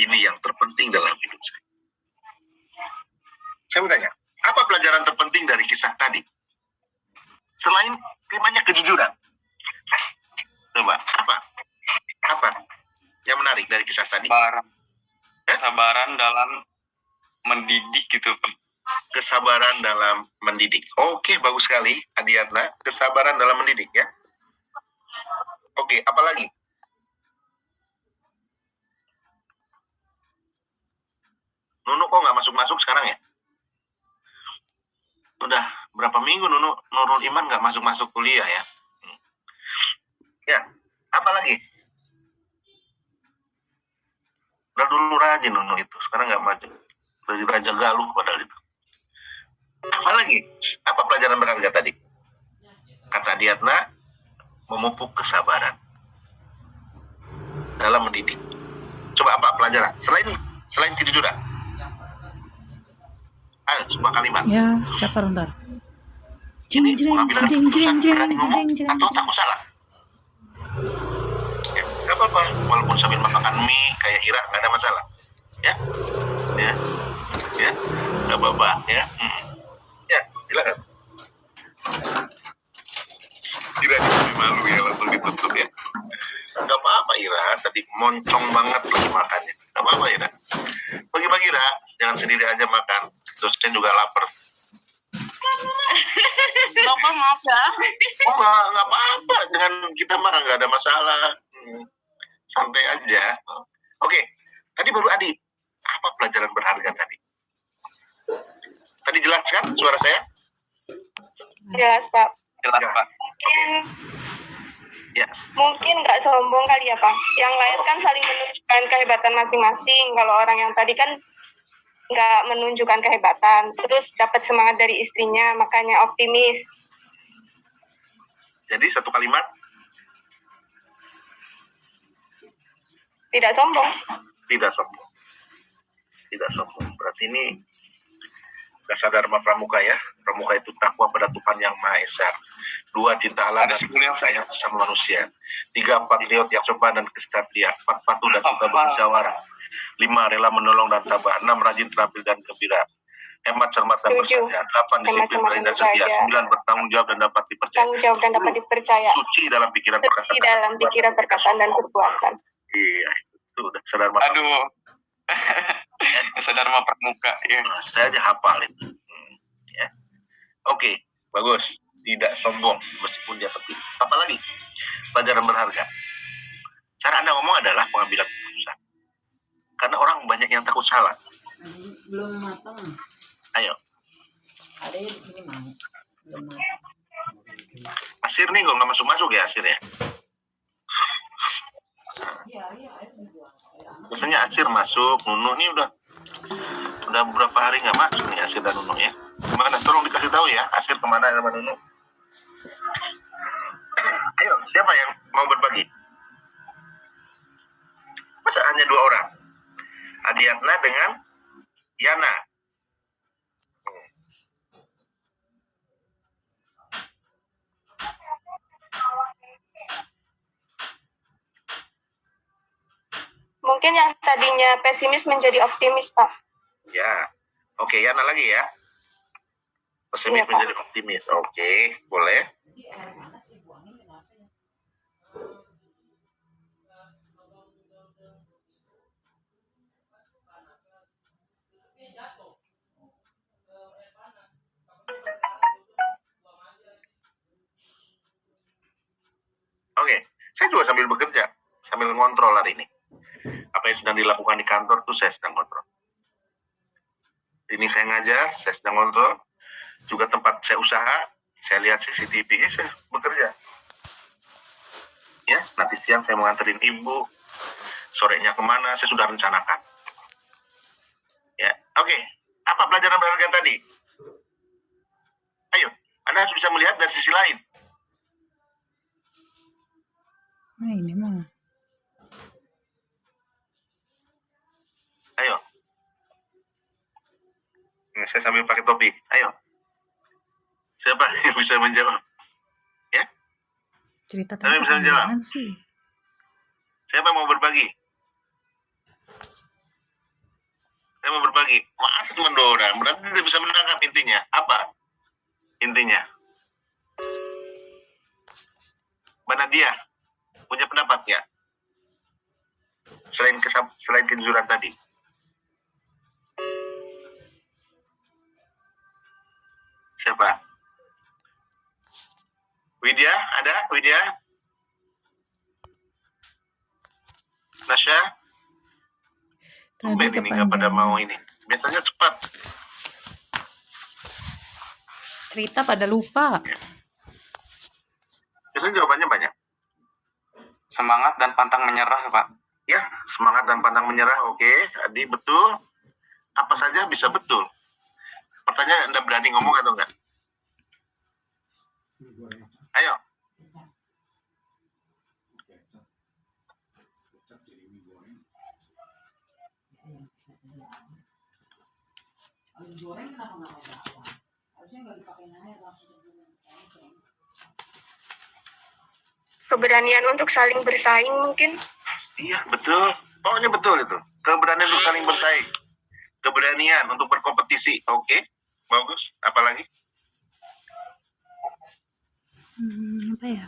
Ini yang terpenting dalam hidup saya. Saya bertanya, apa pelajaran terpenting dari kisah tadi? Selain temanya kejujuran. Coba, apa? Apa yang menarik dari kisah tadi? Kesabaran dalam mendidik gitu, Pak. Kesabaran dalam mendidik. Oke, bagus sekali, Adiatna. Kesabaran dalam mendidik, ya. Oke, apa lagi? Nunu kok nggak masuk-masuk sekarang ya? Udah berapa minggu Nunu Nurul Iman nggak masuk-masuk kuliah ya? Ya, apa lagi? Udah dulu rajin Nunu itu, sekarang nggak maju. Dari Raja Galuh padahal itu. Apa lagi? Apa pelajaran berharga tadi? Kata Diatna, memupuk kesabaran dalam mendidik. Coba apa pelajaran? Selain kejujuran. Sebuah kalimat. Ya, siapa ntar? Ini pengambilan keputusan berani ngomong atau takut salah. Ya, gak apa-apa. Walaupun sambil makan mie kayak Ira, gak ada masalah. Ya, gak apa-apa. Ya, silakan. Ira jadi malu ya, langsung ditutup ya. Gak apa-apa Ira, tadi moncong banget lagi makannya. Gak apa-apa Ira. Bagi-bagi Ira, jangan sendiri aja makan. Dosen juga lapar. Bapak maaf ya. Oh nggak apa-apa, dengan kita mah nggak ada masalah. Santai aja. Oke, tadi baru Adi. Apa pelajaran berharga tadi? Tadi jelas kan suara saya? Jelas Pak. Jelas, Ya. Pak. Ya. Mungkin nggak sombong kali ya Pak. Yang lain kan saling menunjukkan kehebatan masing-masing. Kalau orang yang tadi kan nggak menunjukkan kehebatan, terus dapat semangat dari istrinya, makanya optimis. Jadi satu kalimat, Tidak sombong. tidak sombong. Tidak sombong. Berarti ini dasar Dharma Pramuka ya. Pramuka itu takwa pada Tuhan Yang Maha Esa. 2, cinta Allah dan sayang sesama manusia. 3, patriot yang sopan dan kesatria. 4, patuh dan suka bermusyawarah. 5, rela menolong dan tabah. 6, rajin, terampil dan gembira. Hemat, cermat dan 7, bersahaja. 8, disiplin, berani dan setia. 9, bertanggung jawab dan dapat dipercaya. Tanggung jawab dan dapat dipercaya. Suci dalam pikiran, Suci dalam pikiran, perkataan dan perbuatan. Iya, itu udah sadar Aduh. Sadar Pramuka ya. Saya aja hafal itu. Ya. Oke, bagus. Tidak sombong meskipun dia terpilih. Apalagi pelajaran berharga. Cara Anda ngomong adalah pengambilan keputusan. Karena orang banyak yang takut salah. Belum matang. Ayo, Ada yang ini mau. Belum matang. Asir nih kok nggak masuk-masuk ya Asir ya. Biasanya Asir masuk, Nunu nih udah beberapa hari nggak masuk nih Asir dan Nunu ya. Gimana? Tolong dikasih tahu ya Asir kemana sama Nunu. Ayo, siapa yang mau berbagi? Masa hanya 2 orang? Adiatna dengan Yana. Mungkin yang tadinya pesimis menjadi optimis, Pak. Ya, oke Yana lagi ya. Pesimis Iya, Pak. menjadi optimis. Oke, boleh. Oke, saya juga sambil bekerja, sambil ngontrol hari ini. Apa yang sedang dilakukan di kantor tuh saya sedang kontrol. Ini saya ngajar, saya sedang kontrol. Juga tempat saya usaha, saya lihat CCTV, saya bekerja. Ya, nanti siang saya mau nganterin ibu, sorenya kemana, saya sudah rencanakan. Ya, oke. Apa pelajaran berharga tadi? Ayo, Anda harus bisa melihat dari sisi lain. Nah, ini mah. Ayo. Ini saya sambil pakai topi. Ayo. Siapa yang bisa menjawab? Ya? Cerita Tapi tentang bisa menjawab. apaan sih? Siapa mau berbagi? Saya mau berbagi. Masa cuma 2 orang? Berarti tidak bisa menangkap intinya. Apa intinya? Mana dia? Punya pendapat ya? Selain kejujuran tadi. Siapa? Widya? Ada? Widya? Nasya? Tadi Ini nggak pada mau ini. Biasanya cepat. cerita pada lupa. Biasanya jawabannya banyak. Semangat dan pantang menyerah, Pak. Ya, semangat dan pantang menyerah. Oke, Adi betul. Apa saja bisa betul. Pertanyaan, Anda berani ngomong atau enggak? Ayo. Keberanian untuk saling bersaing mungkin. Iya, betul. Pokoknya betul itu. Keberanian untuk saling bersaing. Keberanian untuk berkompetisi. Oke, bagus. Apalagi? Apa ya?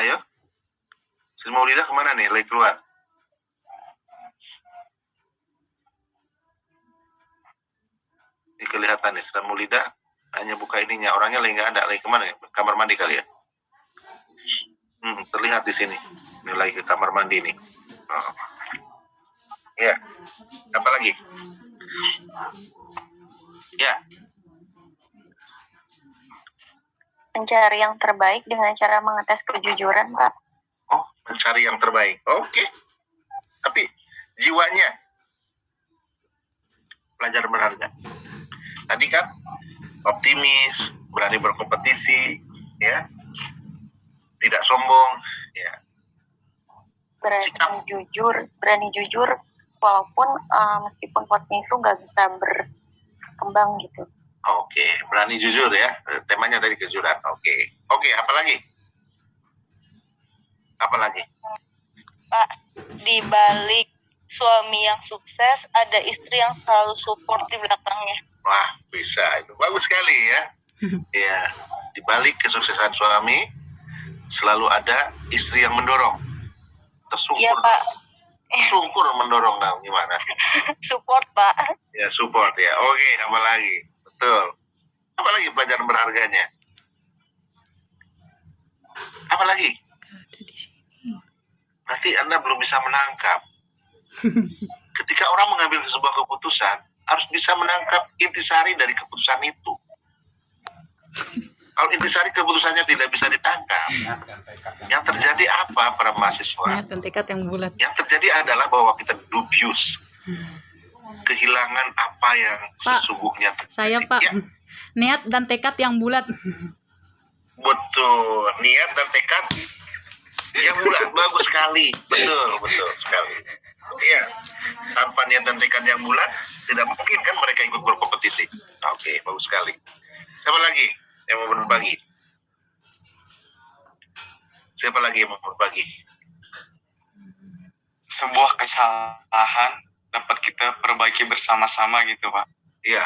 Ayo. Sri Maulida kemana nih? Lagi keluar. Ini kelihatan nih, Sri Maulida hanya buka ininya. Orangnya lagi nggak ada. Lagi kemana nih? Kamar mandi kali ya? Terlihat di sini. Ini lagi ke kamar mandi nih. Oh. Ya. Apa lagi? Ya. Mencari yang terbaik dengan cara mengetes kejujuran, Pak. Oh, mencari yang terbaik. Oke. Tapi jiwanya pelajar berharga. Tadi kan optimis, berani berkompetisi, ya, tidak sombong, ya. Berani jujur, walaupun meskipun potnya itu nggak bisa berkembang gitu. Oke, berani jujur ya. Temanya tadi kejujuran. Oke, apa lagi? Apa lagi? Pak, di balik suami yang sukses ada istri yang selalu support di belakangnya. Wah, bisa itu. Bagus sekali ya. Ya, di balik kesuksesan suami selalu ada istri yang mendorong. Tersungkur. Iya, Pak. Tersungkur mendorong kamu gimana? Support, Pak. Ya, support ya. Oke, apa lagi? Betul. Apa lagi pelajaran berharganya? Apa lagi? Ada di sini. Berarti Anda belum bisa menangkap. Ketika orang mengambil sebuah keputusan, harus bisa menangkap intisari dari keputusan itu. Kalau intisari keputusannya tidak bisa ditangkap, yang terjadi apa para mahasiswa? Niat dan tekad yang bulat. Yang terjadi adalah bahwa kita dubious. Kehilangan apa yang Pak, sesungguhnya terjadi. Saya, Pak. Ya, Niat dan tekad yang bulat. betul. Niat dan tekad yang bulat. Bagus sekali. Betul sekali. Iya. Tanpa niat dan tekad yang bulat, tidak mungkin kan mereka ikut berkompetisi. Oke, bagus sekali. Siapa lagi yang mau berbagi? Siapa lagi yang mau berbagi? Sebuah kesalahan dapat kita perbaiki bersama-sama gitu, Pak. Iya.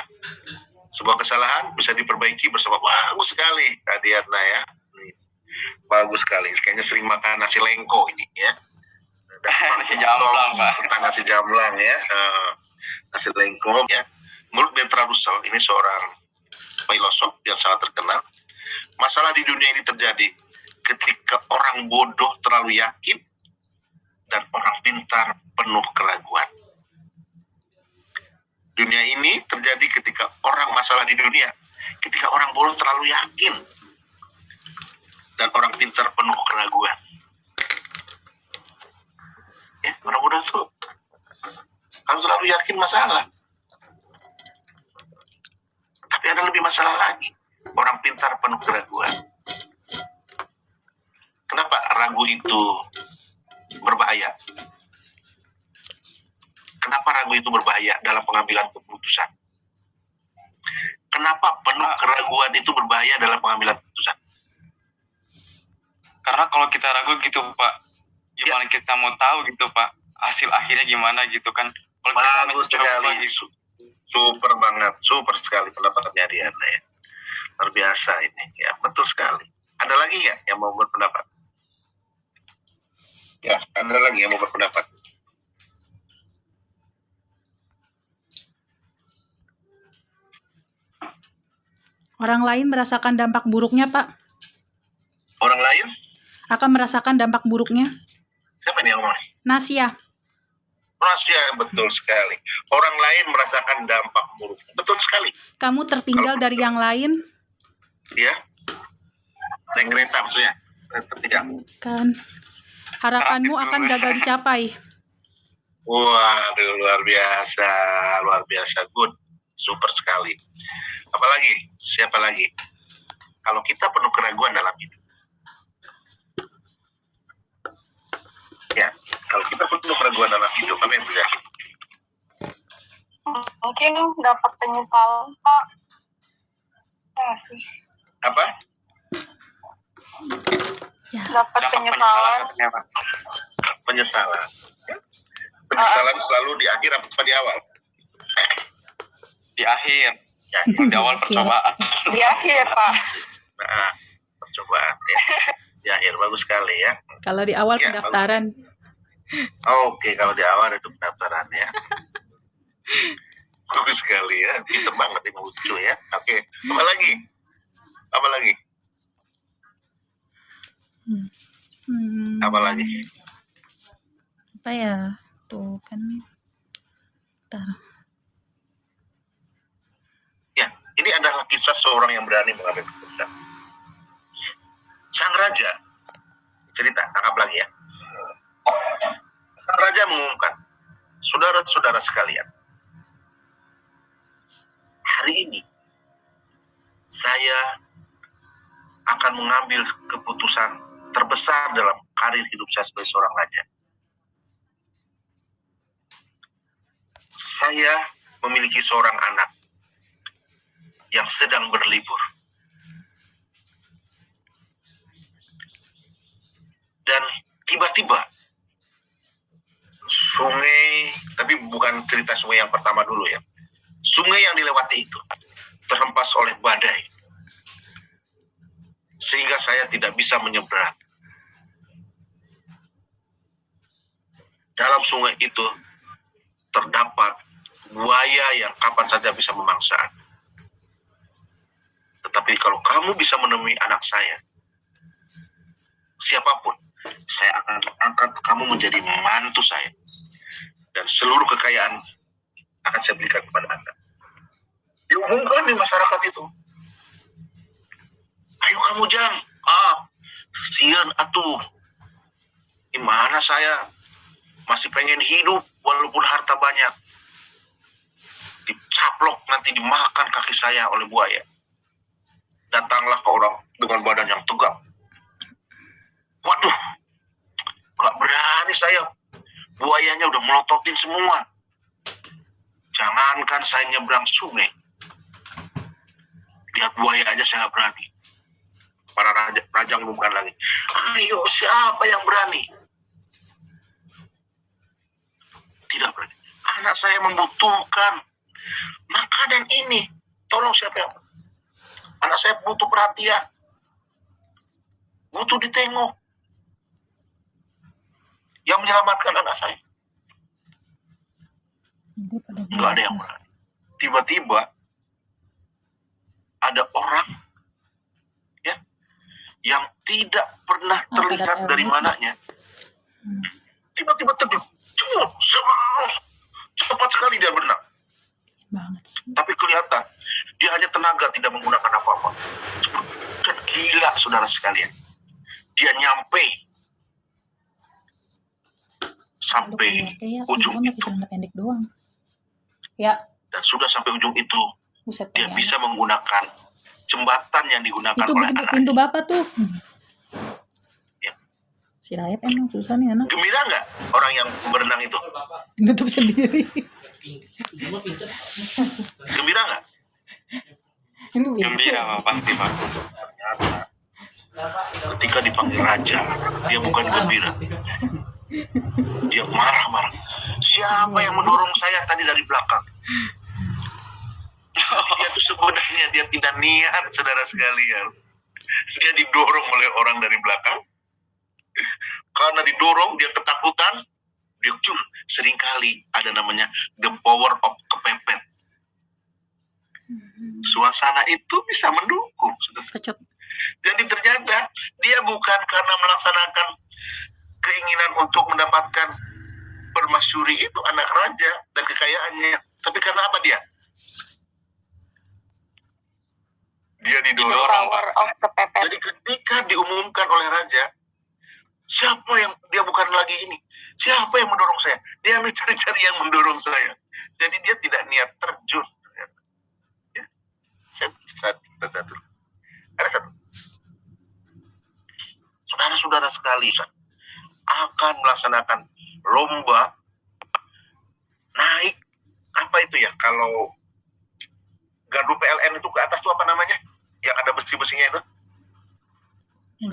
Sebuah kesalahan bisa diperbaiki bersama. Bagus sekali, Adiatna ya. Bagus sekali. Kayaknya sering makan nasi lengko ini ya. Nasi jamblang, Pak. Tentang nasi jamblang ya. Nasi lengko ya. Menurut Bertrand Russell, ini seorang filosof yang sangat terkenal. Masalah di dunia ini terjadi ketika orang bodoh terlalu yakin dan orang pintar penuh keraguan. Dunia ini terjadi ketika ketika orang bodoh terlalu yakin dan orang pintar penuh keraguan. Ya, orang bodoh tuh harus terlalu yakin masalah. Tapi ada lebih masalah lagi. Orang pintar penuh keraguan. Kenapa ragu itu berbahaya? Kenapa ragu itu berbahaya dalam pengambilan keputusan? Kenapa penuh keraguan itu berbahaya dalam pengambilan keputusan? Karena kalau kita ragu gitu Pak, gimana kita mau tahu gitu Pak, hasil akhirnya gimana gitu kan. Kalau kita Bagus mencoba sekali, gitu. super banget, super sekali pendapatnya Diana ya. Luar biasa ini, ya betul sekali. Ada lagi nggak yang mau berpendapat? Ya, ada lagi yang mau berpendapat? Orang lain merasakan dampak buruknya, Pak. Orang lain? Akan merasakan dampak buruknya. Siapa nih yang ngomong? Nasya. Rahasia, betul sekali. Orang lain merasakan dampak buruk. Betul sekali. Kamu tertinggal dari yang lain. Ya. Naik kereta maksudnya. Tertinggal. Kan. Harapanmu akan gagal dicapai. Waduh, luar biasa, good, super sekali. Apalagi, siapa lagi? Kalau kita penuh keraguan dalam hidup, ya, kalau kita penuh keraguan dalam hidup, apa yang terjadi? Mungkin dapat penyesalan, Pak. Ya sih. Apa? Dapat penyesalan. Ternyata. Penyesalan. Penyesalan selalu di akhir apa di awal? Di akhir, Ya, di awal percobaan. Di akhir, Pak. nah, percobaan ya. Di akhir, bagus sekali ya. Kalau di awal Ya, pendaftaran. Oke, kalau di awal itu pendaftaran ya. Bagus sekali ya, pinter banget ini lucu ya. Oke, apa lagi? Apa lagi? Apa lagi? Apa ya? Tuh kan. Bentar. Ya, ini adalah kisah seorang yang berani mengambil keputusan. Sang raja, cerita, tangkap lagi ya. Sang raja mengumumkan, saudara-saudara sekalian, hari ini saya akan mengambil keputusan terbesar dalam karir hidup saya sebagai seorang raja. Saya memiliki seorang anak yang sedang berlibur. Dan tiba-tiba sungai, tapi bukan cerita sungai yang pertama dulu ya. Sungai yang dilewati itu terhempas oleh badai. Sehingga saya tidak bisa menyeberang. Dalam sungai itu terdapat buaya yang kapan saja bisa memangsa. Tetapi kalau kamu bisa menemui anak saya, siapapun, saya akan angkat kamu menjadi mantu saya. Dan seluruh kekayaan akan saya berikan kepada Anda. Diumumkan di masyarakat itu. Ayo kamu Jang. Sian atuh. Gimana saya masih pengen hidup walaupun harta banyak. Dicaplok nanti dimakan kaki saya oleh buaya. Datanglah ke orang dengan badan yang tegap. Waduh, gak berani saya. Buayanya udah melototin semua. Jangankan saya nyebrang sungai. Lihat buaya aja saya gak berani. Para raja ngumumkan lagi. Ayo, siapa yang berani? Tidak berani. Anak saya membutuhkan makanan ini. Tolong siapa yang... Anak saya butuh perhatian. Butuh ditengok. Yang menyelamatkan anak saya. Enggak ada yang berani. Tiba-tiba ada orang ya yang tidak pernah terlihat dari mananya. Tiba-tiba terbang. Cepat sekali dia berenang. Tapi kelihatan dia hanya tenaga, tidak menggunakan apa-apa. Dan gila saudara sekalian, dia nyampe sampai ujung itu. Pendek doang. Ya. Dan sudah sampai ujung itu, Buset, dia ya. bisa menggunakan jembatan yang digunakan Itu oleh pintu anak. bapak tuh. Ya. Si Rayap emang susah nih anak. Gembira nggak orang yang berenang itu? Nutup sendiri. Gembira nggak? Gembira Pak, pasti Pak. Ternyata Ketika dipanggil raja, dia bukan gembira. Dia marah-marah. Siapa yang mendorong saya tadi dari belakang? Dia tuh sebenarnya dia tidak niat, saudara sekalian. Dia didorong oleh orang dari belakang. Karena didorong, dia ketakutan. Dia seringkali ada namanya the power of kepepet. Suasana itu bisa mendukung. Kecap. Jadi ternyata dia bukan karena melaksanakan keinginan untuk mendapatkan permasyuri itu, anak raja dan kekayaannya, tapi karena apa dia? Dia didorong. Power of kepepet. Jadi ketika diumumkan oleh raja, siapa yang, dia bukan lagi ini, siapa yang mendorong saya? Dia ambil cari-cari yang mendorong saya. Jadi dia tidak niat terjun. Ya. Ada satu. Saudara-saudara sekalian akan melaksanakan lomba naik, apa itu ya, kalau gardu PLN itu ke atas itu apa namanya? Yang ada besi-besinya itu?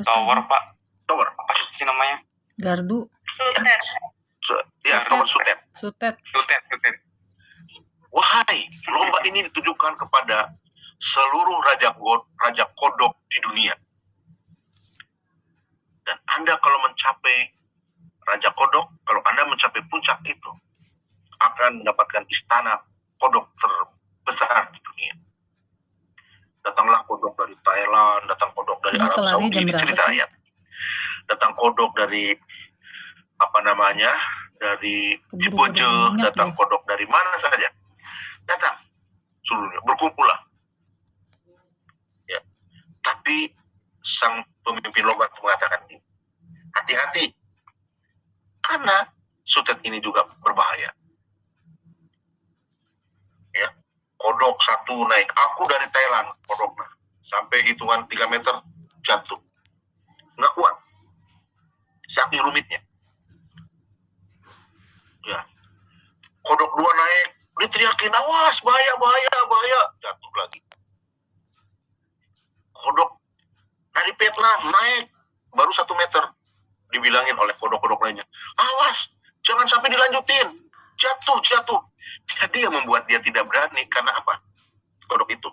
Tower, Pak. Tower. Apa sih namanya? Gardu. Ya, tower sutet. Sutet. Sutet. Wahai, lomba ini ditujukan kepada seluruh raja kodok di dunia. Dan Anda kalau mencapai raja kodok, kalau Anda mencapai puncak itu, akan mendapatkan istana kodok terbesar di dunia. Datanglah kodok dari Thailand, datang kodok dari Ini Arab kelarnya Saudi, jam ini berapa cerita sih? rakyat. Datang kodok dari apa namanya, dari Keburu Ciboje, minyak datang ya. kodok dari mana saja. Datang seluruhnya, berkumpul lah. Ya. Tapi sang pemimpin lomba mengatakan, hati-hati, karena sutet ini juga berbahaya. Ya, kodok satu naik, aku dari Thailand, kodoknya sampai hitungan 3 meter jatuh, nggak kuat, saking rumitnya. Ya, kodok 2 naik, diteriakin, awas, bahaya, jatuh lagi. Kodok dari Vietnam naik, baru 1 meter, dibilangin oleh kodok-kodok lainnya, awas, jangan sampai dilanjutin, jatuh. Jadi yang membuat dia tidak berani, karena apa? Kodok itu